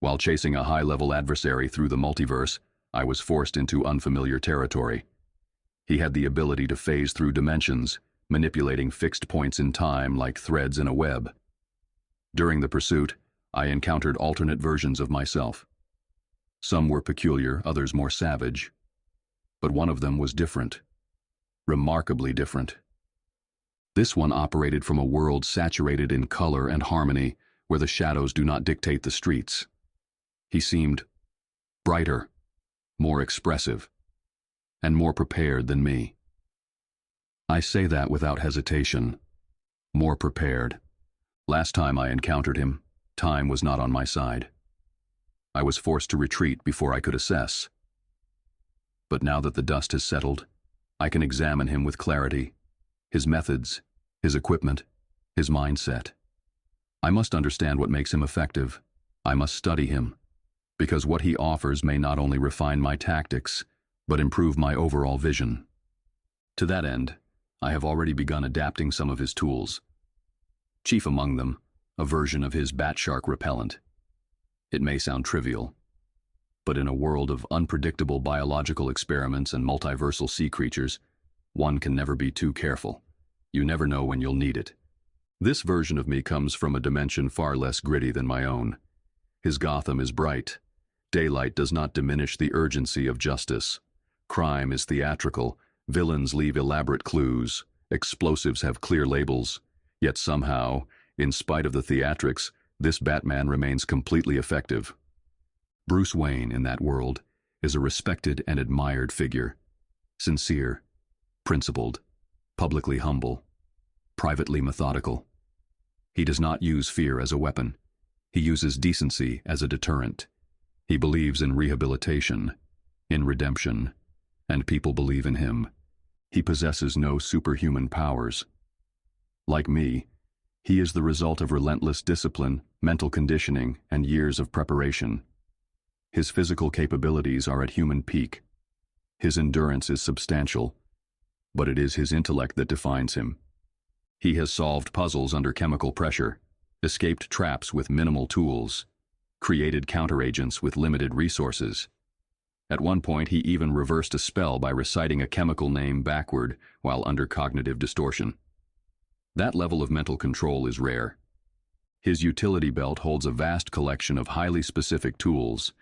While chasing a high-level adversary through the multiverse, I was forced into unfamiliar territory. He had the ability to phase through dimensions, manipulating fixed points in time like threads in a web. During the pursuit, I encountered alternate versions of myself. Some were peculiar, others more savage. But one of them was different. Remarkably different. This one operated from a world saturated in color and harmony, where the shadows do not dictate the streets. He seemed brighter, more expressive, and more prepared than me. I say that without hesitation. More prepared. Last time I encountered him, time was not on my side. I was forced to retreat before I could assess. But now that the dust has settled, I can examine him with clarity. His methods, his equipment, his mindset. I must understand what makes him effective. I must study him, because what he offers may not only refine my tactics, but improve my overall vision. To that end, I have already begun adapting some of his tools. Chief among them, a version of his bat shark repellent. It may sound trivial, but in a world of unpredictable biological experiments and multiversal sea creatures, one can never be too careful. You never know when you'll need it. This version of me comes from a dimension far less gritty than my own. His Gotham is bright. Daylight does not diminish the urgency of justice. Crime is theatrical. Villains leave elaborate clues. Explosives have clear labels. Yet somehow, in spite of the theatrics, this Batman remains completely effective. Bruce Wayne, in that world, is a respected and admired figure. Sincere, principled, publicly humble, privately methodical. He does not use fear as a weapon. He uses decency as a deterrent. He believes in rehabilitation, in redemption, and people believe in him. He possesses no superhuman powers. Like me, he is the result of relentless discipline, mental conditioning, and years of preparation. His physical capabilities are at human peak. His endurance is substantial, but it is his intellect that defines him. He has solved puzzles under chemical pressure, escaped traps with minimal tools, created counteragents with limited resources. At one point, he even reversed a spell by reciting a chemical name backward while under cognitive distortion. That level of mental control is rare. His utility belt holds a vast collection of highly specific tools.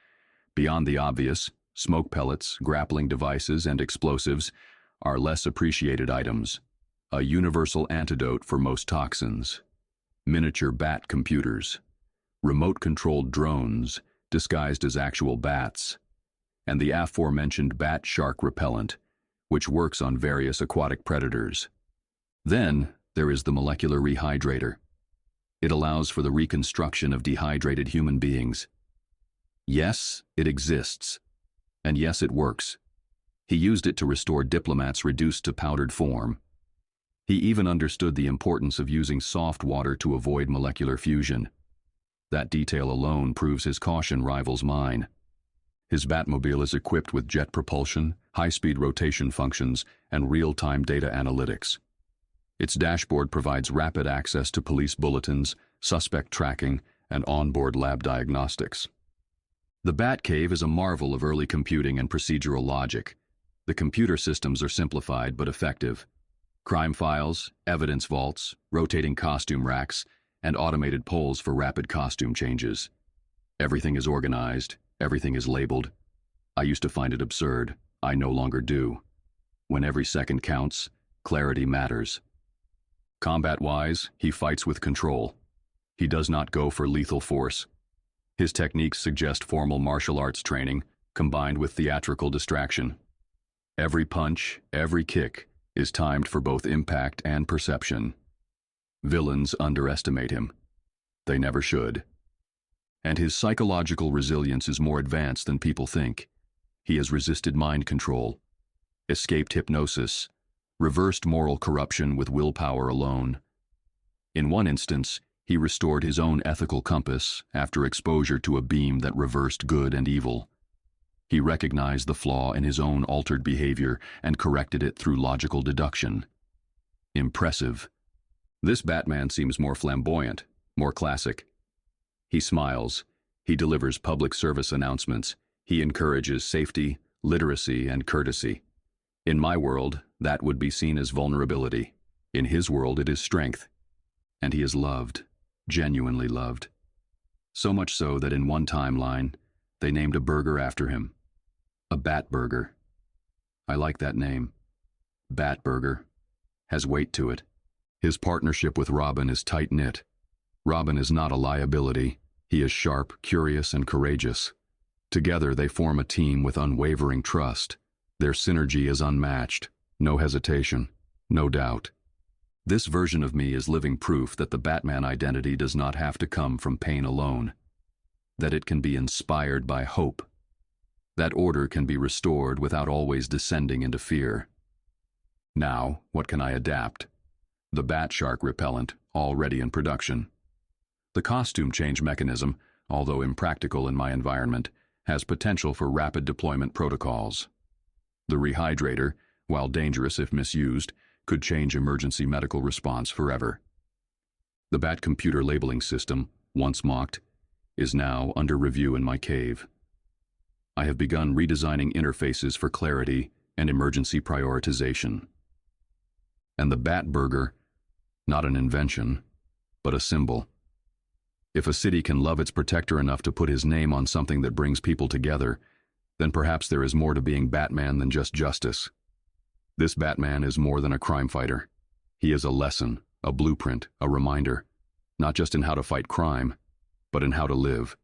Beyond the obvious, smoke pellets, grappling devices, and explosives are less appreciated items. A universal antidote for most toxins. Miniature bat computers. Remote-controlled drones disguised as actual bats. And the aforementioned bat shark repellent, which works on various aquatic predators. Then, there is the molecular rehydrator. It allows for the reconstruction of dehydrated human beings. Yes, it exists. And yes, it works. He used it to restore diplomats reduced to powdered form. He even understood the importance of using soft water to avoid molecular fusion. That detail alone proves his caution rivals mine. His Batmobile is equipped with jet propulsion, high-speed rotation functions, and real-time data analytics. Its dashboard provides rapid access to police bulletins, suspect tracking, and onboard lab diagnostics. The Batcave is a marvel of early computing and procedural logic. The computer systems are simplified but effective. Crime files, evidence vaults, rotating costume racks, and automated polls for rapid costume changes. Everything is organized, everything is labeled. I used to find it absurd. I no longer do. When every second counts, clarity matters. Combat-wise, he fights with control. He does not go for lethal force. His techniques suggest formal martial arts training, combined with theatrical distraction. Every punch, every kick, is timed for both impact and perception. Villains underestimate him. They never should. And his psychological resilience is more advanced than people think. He has resisted mind control, escaped hypnosis, reversed moral corruption with willpower alone. In one instance, he restored his own ethical compass after exposure to a beam that reversed good and evil. He recognized the flaw in his own altered behavior and corrected it through logical deduction. Impressive. This Batman seems more flamboyant, more classic. He smiles, He delivers public service announcements. He encourages safety, literacy, and courtesy. In my world, that would be seen as vulnerability. In his world, it is strength. And he is loved, genuinely loved. So much so that in one timeline, they named a burger after him. A Bat Burger. I like that name. Bat Burger. Has weight to it. His partnership with Robin is tight-knit. Robin is not a liability. He is sharp, curious, and courageous. Together they form a team with unwavering trust. Their synergy is unmatched. No hesitation. No doubt. This version of me is living proof that the Batman identity does not have to come from pain alone. That it can be inspired by hope. That order can be restored without always descending into fear. Now, what can I adapt? The bat shark repellent, already in production. The costume change mechanism, although impractical in my environment, has potential for rapid deployment protocols. The rehydrator, while dangerous if misused, could change emergency medical response forever. The bat computer labeling system, once mocked, is now under review in my cave. I have begun redesigning interfaces for clarity and emergency prioritization. And the Bat Burger, not an invention, but a symbol. If a city can love its protector enough to put his name on something that brings people together, then perhaps there is more to being Batman than just justice. This Batman is more than a crime fighter. He is a lesson, a blueprint, a reminder, not just in how to fight crime, but in how to live.